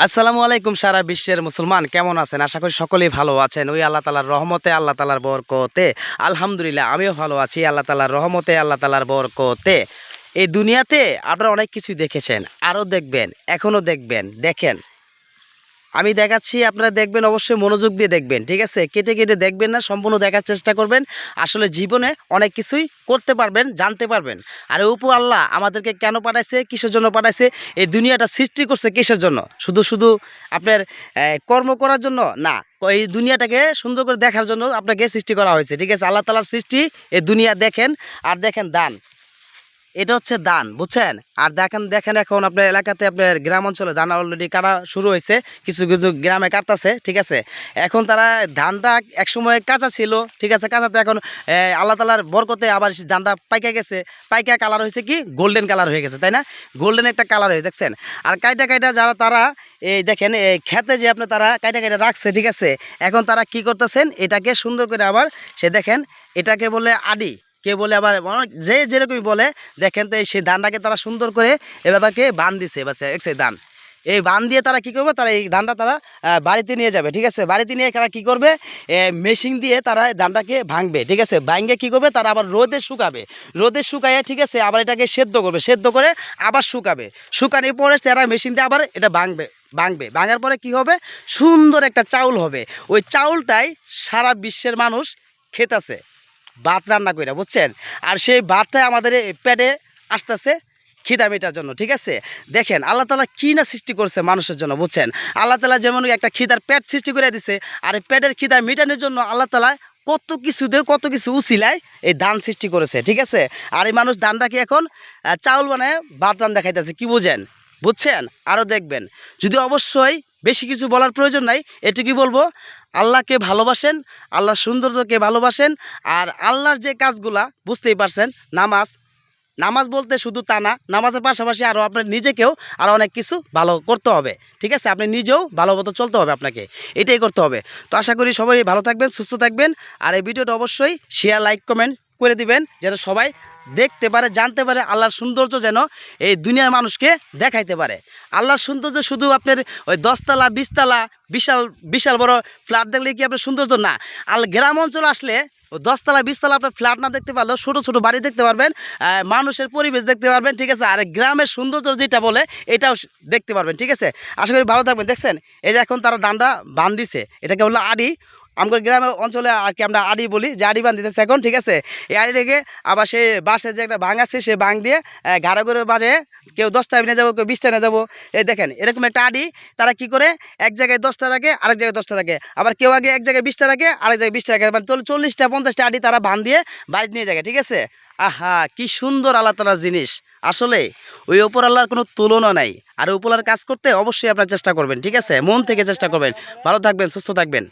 আসসালামু আলাইকুম সারা বিশ্বের মুসলমান কেমন আছেন? আশা করি সকলেই ভালো আছেন। ওই আল্লাহ তাআলার রহমতে, আল্লাহ তাআলার বরকতে আলহামদুলিল্লাহ আমিও ভালো আছি আল্লাহ তাআলার রহমতে, আল্লাহ তাআলার বরকতে। এই দুনিয়াতে আপনারা অনেক কিছুই দেখেছেন, আরও দেখবেন, এখনও দেখবেন। দেখেন, আমি দেখাচ্ছি, আপনারা দেখবেন, অবশ্যই মনোযোগ দিয়ে দেখবেন, ঠিক আছে? কেটে কেটে দেখবেন না, সম্পূর্ণ দেখার চেষ্টা করবেন। আসলে জীবনে অনেক কিছুই করতে পারবেন, জানতে পারবেন। আর উপর আল্লাহ আমাদেরকে কেন পাঠাইছে, কিসের জন্য পাঠাইছে, এই দুনিয়াটা সৃষ্টি করছে কিসের জন্য? শুধু শুধু আপনার কর্ম করার জন্য না, এই দুনিয়াটাকে সুন্দর করে দেখার জন্য আপনাকে সৃষ্টি করা হয়েছে, ঠিক আছে? আল্লাহ তাআলার সৃষ্টি এই দুনিয়া দেখেন। আর দেখেন দান, এটা হচ্ছে ধান, বুঝছেন? আর দেখেন দেখেন এখন আপনার এলাকাতে, আপনার গ্রাম অঞ্চলে ধান অলরেডি কাটা শুরু হয়েছে, কিছু কিছু গ্রামে কাটতেছে, ঠিক আছে? এখন তারা ধানটা একসময় কাঁচা ছিল, ঠিক আছে? কাঁচাতে এখন আল্লাহ তাআলার বরকতে আবার সেই ধানটা পাইকা গেছে, পাইকা কালার হয়েছে কি গোল্ডেন কালার হয়ে গেছে, তাই না? গোল্ডেন একটা কালার হয়ে, দেখছেন? আর কাইটা কাইটা যারা তারা এই দেখেন এই খেতে যে আপনার তারা কাইটা কাইটা রাখছে, ঠিক আছে? এখন তারা কি করতেছেন, এটাকে সুন্দর করে আবার সে দেখেন, এটাকে বলে আডি, কে বলে আবার যে যেরকমই বলে। দেখেন তো সেই ধানটাকে তারা সুন্দর করে এভাবে বান দিছে, সেই ধান, এই বান দিয়ে তারা কি করবে, তারা এই ধানটা তারা বাড়িতে নিয়ে যাবে, ঠিক আছে? বাড়িতে নিয়ে তারা কি করবে, মেশিন দিয়ে তারা ধানটাকে ভাঙবে, ঠিক আছে? ভাঙে কি করবে, তারা আবার রোদে শুকাবে, রোদে শুকাইয়ে, ঠিক আছে? আবার এটাকে সেদ্ধ করবে, সেদ্ধ করে আবার শুকাবে, শুকানোর পরে তারা মেশিন দিয়ে আবার এটা ভাঙবে, ভাঙার পরে কি হবে, সুন্দর একটা চাউল হবে। ওই চাউলটাই সারা বিশ্বের মানুষ খেতেছে ভাত রান্না করে, বুঝছেন? আর সেই ভাতটা আমাদের পেটে আসতেছে খিদা মেটার জন্য, ঠিক আছে? দেখেন আল্লাহ তাআলা কি না সৃষ্টি করছে মানুষের জন্য, বুঝছেন? আল্লাহ তাআলা যেমন একটা খিদার পেট সৃষ্টি করে দিছে, আর এই পেটের খিদা মেটানোর জন্য আল্লাহ তাআলা কত কিছু দিয়ে, কত কিছু উছিলায় এই ধান সৃষ্টি করেছে, ঠিক আছে? আর এই মানুষ ধানটাকে এখন চাউল বানায় ভাত রান্না খাইতেছে, কি বুঝেন? বুঝছেন? আরও দেখবেন, যদি অবশ্যই বেশি কিছু বলার প্রয়োজন নাই, এটুকুই বলবো, আল্লাহকে ভালোবাসেন, আল্লাহর সৌন্দর্যকে ভালোবাসেন। আর আল্লাহর যে কাজগুলা বুঝতেই পারছেন, নামাজ, নামাজ বলতে শুধু তা না, নামাজের পাশাপাশি আরও আপনার নিজেকেও আরও অনেক কিছু ভালো করতে হবে, ঠিক আছে? আপনি নিজেও ভালো মতো চলতে হবে, আপনাকে এটাই করতে হবে। তো আশা করি সবাই ভালো থাকবেন, সুস্থ থাকবেন। আর এই ভিডিওটা অবশ্যই শেয়ার, লাইক, কমেন্ট করে দিবেন, যেন সবাই দেখতে পারে, জানতে পারে আল্লাহর সৌন্দর্য, যেন এই দুনিয়ার মানুষকে দেখাইতে পারে। আল্লাহর সৌন্দর্য শুধু আপনার ওই 10তলা 20তলা বিশাল বিশাল বড় ফ্ল্যাট দেখলে কি আপনার সৌন্দর্য না। গ্রাম অঞ্চল আসলে 10তলা 20তলা আপনার ফ্ল্যাট না দেখতে পারলেও ছোটো ছোটো বাড়ি দেখতে পারবেন, মানুষের পরিবেশ দেখতে পারবেন, ঠিক আছে? আর গ্রামের সৌন্দর্য যেটা বলে এটাও দেখতে পারবেন, ঠিক আছে? আশা করি ভালো থাকবেন। দেখছেন এই যে এখন তারা ধানটা বান দিছে, এটাকে বললো আড়ি, আমাদের গ্রামের অঞ্চলে আর কি আমরা আড়ি বলি, যে আড়ি বান দিতেছে এখন, ঠিক আছে? এই আড়ি রেখে আবার সে বাঁশের যে একটা ভাঙ আছে, সে ভাঙ দিয়ে ঘাড়া করে বাজে, কেউ 10টা নিয়ে যাবো, কেউ 20টা নিয়ে যাবো। এই দেখেন এরকম একটা আড়ি, তারা কি করে এক জায়গায় 10টা রাখে, আরেক জায়গায় 10টা রাখে, আবার কেউ আগে এক জায়গায় 20টা রাখে, আরেক জায়গায় 20টা রাখে, মানে 40টা 50টা আড়ি তারা বান দিয়ে বাড়িতে নিয়ে যায়, ঠিক আছে? আহা, কি সুন্দর আল্লাহ তাআলার জিনিস। আসলে ওই ওপর আল্লাহর কোনো তুলনা নাই। আর উপর আল্লাহর কাজ করতে অবশ্যই আপনার চেষ্টা করবেন, ঠিক আছে? মন থেকে চেষ্টা করবেন। ভালো থাকবেন, সুস্থ থাকবেন।